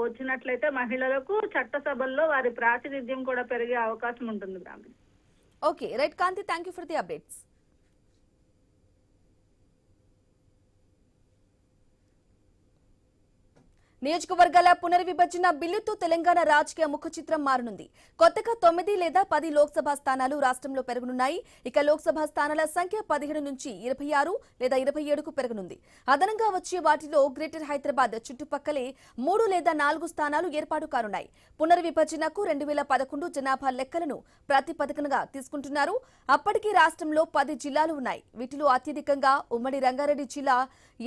వచ్చినట్లయితే మహిళలకు చట్టసభల్లో వారి ప్రాతినిధ్యం కూడా పెరిగే అవకాశం ఉంటుంది Brahmani. Okay right Kanthi, thank you for the updates. నియోజకవర్గాల పునర్విభజన బిల్లుతో తెలంగాణ రాజకీయ ముఖ చిత్రం మారనుంది. కొత్తగా 9 లేదా 10 లోక్సభ స్థానాలు రాష్ట్రంలో పెరగనున్నాయి. ఇక లోక్సభ స్థానాల సంఖ్య 17 నుంచి 26 లేదా 27కు పెరగనుంది. అదనంగా వచ్చే వాటిలో గ్రేటర్ హైదరాబాద్ చుట్టుపక్కలే 3 లేదా 4 స్థానాలు ఏర్పాటు కానున్నాయి. పునర్విభజనకు 2011 జనాభా లెక్కలను ప్రాతిపదికనగా తీసుకుంటున్నారు. అప్పటికి రాష్ట్రంలో 10 జిల్లాలు ఉన్నాయి. వీటిలో అత్యధికంగా ఉమ్మడి రంగారెడ్డి జిల్లా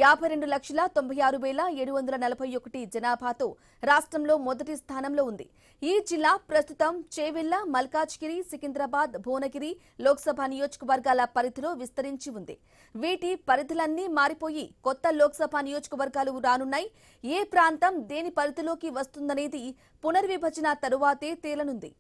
52,96,741 జనాభాతో రాష్ట్రంలో మొదటి స్థానంలో ఉంది. ఈ జిల్లా ప్రస్తుతం చేవెళ్ల, మల్కాజ్గిరి, సికింద్రాబాద్, భువనగిరి లోక్సభ నియోజకవర్గాల పరిధిలో విస్తరించి ఉంది. వీటి పరిధులన్నీ మారిపోయి కొత్త లోక్సభ నియోజకవర్గాలు రానున్నాయి. ఏ ప్రాంతం దేని పరిధిలోకి వస్తుందనేది పునర్విభజన తరువాతే తేలనుంది.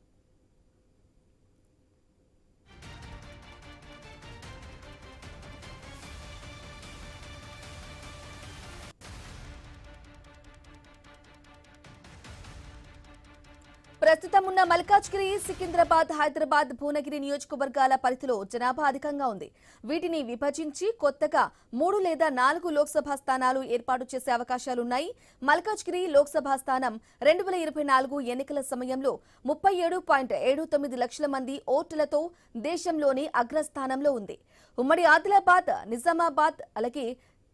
ప్రస్తుతం ఉన్న మల్కాజ్గిరి, సికింద్రాబాద్, హైదరాబాద్, భువనగిరి నియోజకవర్గాల పరిధిలో జనాభా అధికంగా ఉంది. వీటిని విభజించి కొత్తగా 3 లేదా 4 లోక్సభ స్థానాలు ఏర్పాటు చేసే అవకాశాలున్నాయి. మల్కాజ్గిరి లోక్సభ స్థానం 2024 ఎన్నికల సమయంలో 37.79 లక్షల మంది ఓట్లతో దేశంలోని అగ్రస్థానంలో ఉంది. ఉమ్మడి ఆదిలాబాద్, నిజామాబాద్ అలాగే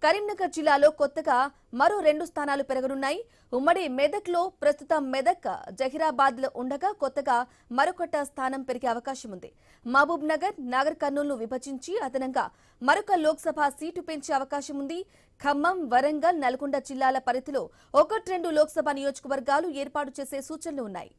కరీంనగర్ జిల్లాలో కొత్తగా మరో 2 స్థానాలు పెరగనున్నాయి. ఉమ్మడి మెదక్లో ప్రస్తుతం మెదక్, జహీరాబాద్ లో ఉండగా కొత్తగా మరొకట స్థానం పెరిగే అవకాశం ఉంది. మహబూబ్ నగర్, నాగర్ కర్నూలును విభజించి అదనంగా మరొక లోక్సభ సీటు పెంచే అవకాశం ఉంది. ఖమ్మం, వరంగల్, నల్గొండ జిల్లాల పరిధిలో 1-2 లోక్సభ నియోజకవర్గాలు ఏర్పాటు చేసే సూచనలు ఉన్నాయి.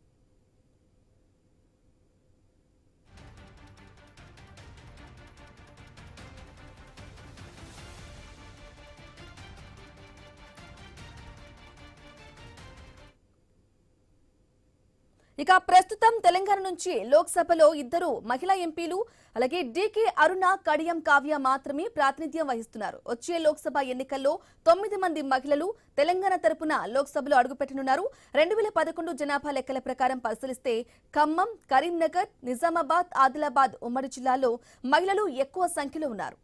ఇక ప్రస్తుతం తెలంగాణ నుంచి లోక్సభలో 2 మహిళా ఎంపీలు అలాగే డీకే అరుణ, కడియం కావ్య మాత్రమే ప్రాతినిధ్యం వహిస్తున్నారు. వచ్చే లోక్సభ ఎన్నికల్లో 9 మంది మహిళలు తెలంగాణ తరపున లోక్సభలో అడుగుపెట్టనున్నారు. 2011 జనాభా లెక్కల ప్రకారం పరిశీలిస్తే ఖమ్మం, కరీంనగర్, నిజామాబాద్, ఆదిలాబాద్ ఉమ్మడి జిల్లాల్లో మహిళలు ఎక్కువ సంఖ్యలో ఉన్నారు.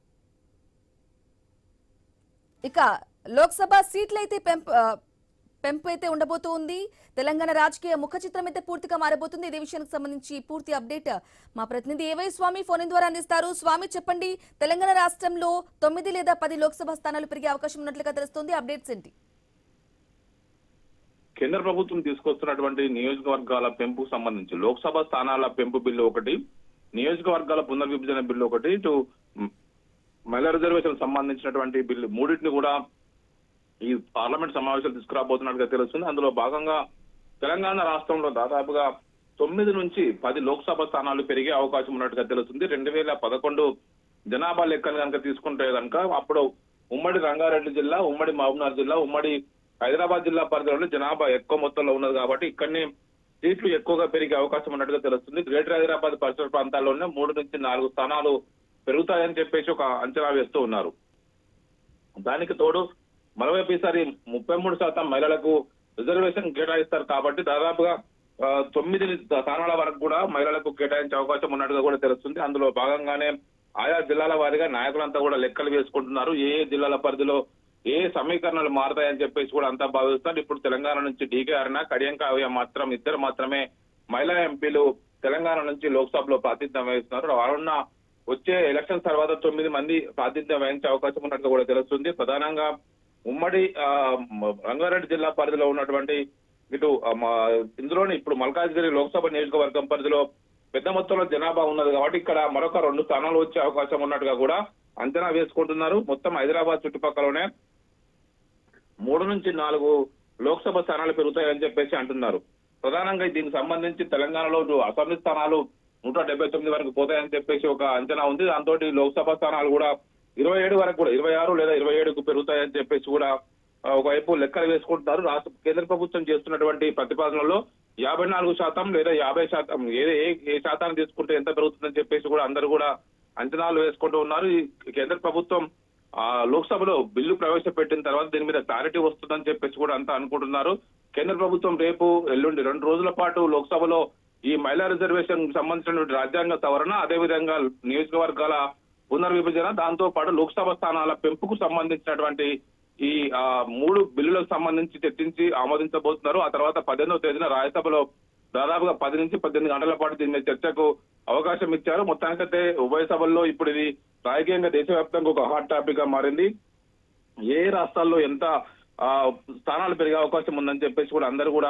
ఇక లోక్సభ సీట్లయితే పెంపు అయితే ఉండబోతోంది. తెలంగాణ రాజకీయ ముఖ చిత్రం అయితే పూర్తిగా మారబోతుంది. ఇదే విషయానికి సంబంధించి పూర్తి అప్డేట్ మా ప్రతినిధి ఏవై స్వామి ఫోన్ ద్వారా అందిస్తారు. స్వామి చెప్పండి, తెలంగాణ రాష్ట్రంలో 9 లేదా 10 లోక్సభ స్థానాలు పెరిగే అవకాశం ఉన్నట్లుగా తెలుస్తోంది. అప్డేట్స్ ఏంటి? కేంద్ర ప్రభుత్వం తీసుకొస్తున్నటువంటి నియోజకవర్గాల పెంపుకు సంబంధించి లోక్సభ స్థానాల పెంపు బిల్లు ఒకటి, నియోజకవర్గాల పునర్విభజన బిల్లు ఒకటి, ఇటు మహిళా రిజర్వేషన్ సంబంధించినటువంటి బిల్లు, మూడింటిని కూడా ఈ పార్లమెంట్ సమావేశాలు తీసుకురాబోతున్నట్టుగా తెలుస్తుంది. అందులో భాగంగా తెలంగాణ రాష్ట్రంలో దాదాపుగా 9 నుంచి 10 లోక్సభ స్థానాలు పెరిగే అవకాశం ఉన్నట్టుగా తెలుస్తుంది. 2011 జనాభా లెక్కలు కనుక తీసుకుంటే కనుక అప్పుడు ఉమ్మడి రంగారెడ్డి జిల్లా, ఉమ్మడి మహబూబ్నగర్ జిల్లా, ఉమ్మడి హైదరాబాద్ జిల్లా పరిధిలో జనాభా ఎక్కువ మొత్తంలో ఉన్నది కాబట్టి ఇక్కడనే సీట్లు ఎక్కువగా పెరిగే అవకాశం ఉన్నట్టుగా తెలుస్తుంది. గ్రేటర్ హైదరాబాద్ పరిసర ప్రాంతాల్లోనే 3 నుంచి 4 స్థానాలు పెరుగుతాయని చెప్పేసి ఒక అంచనా వేస్తూ ఉన్నారు. దానికి తోడు మరోవైపు ఈసారి 33% మహిళలకు రిజర్వేషన్ కేటాయిస్తారు కాబట్టి దాదాపుగా 9 స్థానాల వరకు కూడా మహిళలకు కేటాయించే అవకాశం ఉన్నట్టుగా కూడా తెలుస్తుంది. అందులో భాగంగానే ఆయా జిల్లాల వారీగా నాయకులంతా కూడా లెక్కలు వేసుకుంటున్నారు. ఏ జిల్లాల పరిధిలో ఏ సమీకరణలు మారతాయని చెప్పేసి కూడా అంతా భావిస్తున్నారు. ఇప్పుడు తెలంగాణ నుంచి డీకే అరుణ, కడియం కావ్య మాత్రం 2 మాత్రమే మహిళా ఎంపీలు తెలంగాణ నుంచి లోక్సభలో ప్రాతినిధ్యం వహిస్తున్నారు. వారున్న వచ్చే ఎలక్షన్ తర్వాత 9 మంది ప్రాతినిధ్యం వహించే అవకాశం ఉన్నట్టుగా కూడా తెలుస్తుంది. ప్రధానంగా ఉమ్మడి రంగారెడ్డి జిల్లా పరిధిలో ఉన్నటువంటి ఇటు ఇందులోనే ఇప్పుడు మల్కాజ్గిరి లోక్సభ నియోజకవర్గం పరిధిలో పెద్ద మొత్తంలో జనాభా ఉన్నది కాబట్టి ఇక్కడ మరొక 2 స్థానాలు వచ్చే అవకాశం ఉన్నట్టుగా కూడా అంచనా వేసుకుంటున్నారు. మొత్తం హైదరాబాద్ చుట్టుపక్కలనే 3 నుంచి 4 లోక్సభ స్థానాలు పెరుగుతాయని చెప్పేసి అంటున్నారు. ప్రధానంగా దీనికి సంబంధించి తెలంగాణలో అసెంబ్లీ స్థానాలు 179 వరకు పోతాయని చెప్పేసి ఒక అంచనా ఉంది. దాంతో లోక్సభ స్థానాలు కూడా 27 వరకు కూడా 26 లేదా 27కు పెరుగుతాయని చెప్పేసి కూడా ఒకవైపు లెక్కలు వేసుకుంటున్నారు. కేంద్ర ప్రభుత్వం చేస్తున్నటువంటి ప్రతిపాదనలో 54% లేదా 50% ఏ శాతాన్ని తీసుకుంటే ఎంత పెరుగుతుందని చెప్పేసి కూడా అందరూ కూడా అంచనాలు వేసుకుంటూ ఉన్నారు. ఈ కేంద్ర ప్రభుత్వం లోక్సభలో బిల్లు ప్రవేశపెట్టిన తర్వాత దీని మీద క్లారిటీ వస్తుందని చెప్పేసి కూడా అంతా అనుకుంటున్నారు. కేంద్ర ప్రభుత్వం రేపు ఎల్లుండి 2 రోజుల పాటు లోక్సభలో ఈ మహిళా రిజర్వేషన్ సంబంధించినటువంటి రాజ్యాంగ సవరణ, అదేవిధంగా నియోజకవర్గాల పునర్విభజన, దాంతో పాటు లోక్సభ స్థానాల పెంపుకు సంబంధించినటువంటి ఈ 3 బిల్లులకు సంబంధించి చర్చించి ఆమోదించబోతున్నారు. ఆ తర్వాత 18వ తేదీన రాజ్యసభలో దాదాపుగా 10 నుంచి 18 గంటల పాటు దీని మీద చర్చకు అవకాశం ఇచ్చారు. మొత్తానికైతే ఉభయ సభల్లో ఇప్పుడు ఇది రాజకీయంగా దేశవ్యాప్తంగా ఒక హాట్ టాపిక్ గా మారింది. ఏ రాష్ట్రాల్లో ఎంత స్థానాలు పెరిగే అవకాశం ఉందని చెప్పేసి కూడా అందరూ కూడా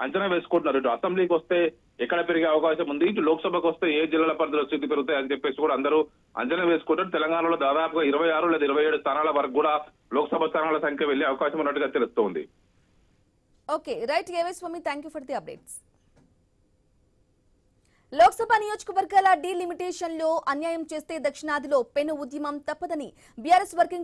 అంచనా వేసుకుంటున్నారు. ఇటు అసెంబ్లీకి వస్తే ఎక్కడ పెరిగే అవకాశం ఉంది, ఇటు లోక్సభకు వస్తే ఏ జిల్లాల పరిధిలో స్థితి పెరుగుతాయి అని చెప్పేసి కూడా అందరూ అంచనా వేసుకుంటారు. తెలంగాణలో దాదాపుగా 26 లేదా 27 స్థానాల వరకు కూడా లోక్సభ స్థానాల సంఖ్య వెళ్లే అవకాశం ఉన్నట్టుగా తెలుస్తోంది. Okay right AY Swamy, thank you for the updates. Lok Sabha నియోజకవర్గాల డీలిమిటేషన్ లో అన్యాయం చేస్తే దక్షిణాదిలో పెను ఉద్యమం తప్పదని బీఆర్ఎస్ వర్కింగ్